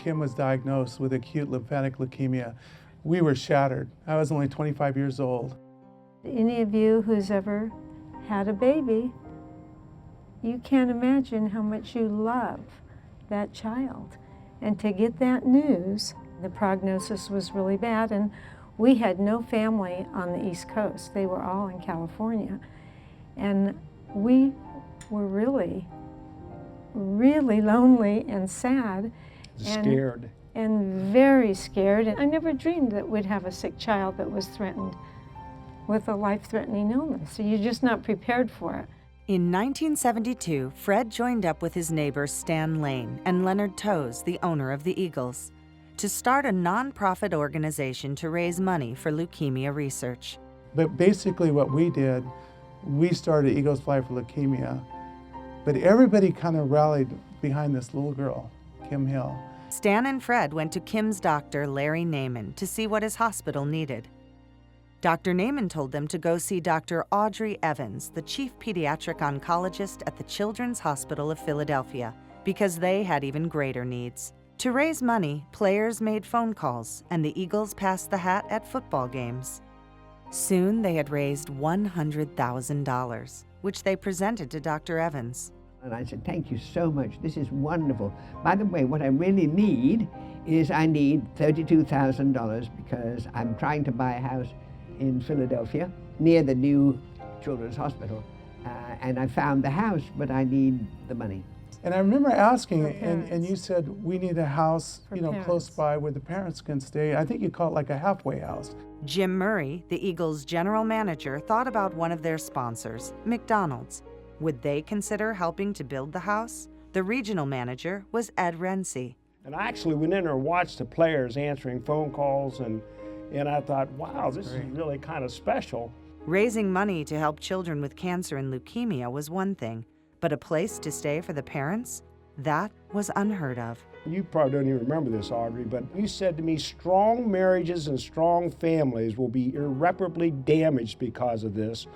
Kim was diagnosed with acute lymphatic leukemia, we were shattered. I was only 25 years old. Any of you who's ever had a baby, you can't imagine how much you love that child. And to get that news, the prognosis was really bad, and we had no family on the East Coast. They were all in California. And we were really, really lonely and sad. Scared. And very scared. And I never dreamed that we'd have a sick child that was threatened with a life-threatening illness. So you're just not prepared for it. In 1972, Fred joined up with his neighbors Stan Lane and Leonard Toews, the owner of the Eagles, to start a nonprofit organization to raise money for leukemia research. But basically what we did, we started Eagles Fly for Leukemia, but everybody kind of rallied behind this little girl, Kim Hill. Stan and Fred went to Kim's doctor, Larry Naiman, to see what his hospital needed. Dr. Naiman told them to go see Dr. Audrey Evans, the chief pediatric oncologist at the Children's Hospital of Philadelphia, because they had even greater needs. To raise money, players made phone calls, and the Eagles passed the hat at football games. Soon they had raised $100,000, which they presented to Dr. Evans. And I said, thank you so much, this is wonderful. By the way, what I really need is I need $32,000 because I'm trying to buy a house in Philadelphia near the new Children's Hospital. And I found the house, but I need the money. And I remember asking, and you said, we need a house, For close by where the parents can stay. I think you call it like a halfway house. Jim Murray, the Eagles' general manager, thought about one of their sponsors, McDonald's. Would they consider helping to build the house? The regional manager was Ed Rensi. And I actually went in there and watched the players answering phone calls, and I thought, wow, this is really kind of special. Raising money to help children with cancer and leukemia was one thing, but a place to stay for the parents? That was unheard of. You probably don't even remember this, Audrey, but you said to me, strong marriages and strong families will be irreparably damaged because of this,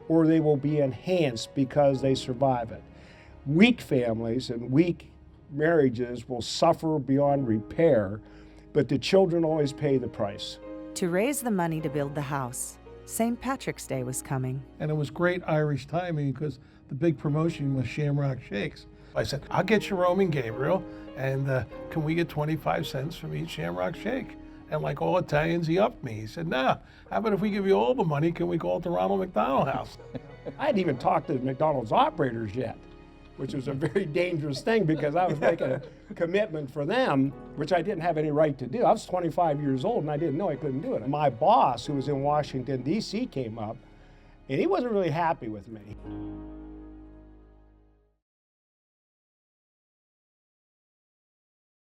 or they will be enhanced because they survive it. Weak families and weak marriages will suffer beyond repair, but the children always pay the price. To raise the money to build the house, St. Patrick's Day was coming. And it was great Irish timing because the big promotion was Shamrock Shakes. I said, I'll get Jerome and Gabriel, and can we get 25 cents from each Shamrock Shake? And like all Italians, he upped me. He said, nah, how about if we give you all the money, can we call it the Ronald McDonald House? I hadn't even talked to the McDonald's operators yet, which was a very dangerous thing because I was making a commitment for them, which I didn't have any right to do. I was 25 years old and I didn't know I couldn't do it. My boss, who was in Washington, D.C., came up, and he wasn't really happy with me.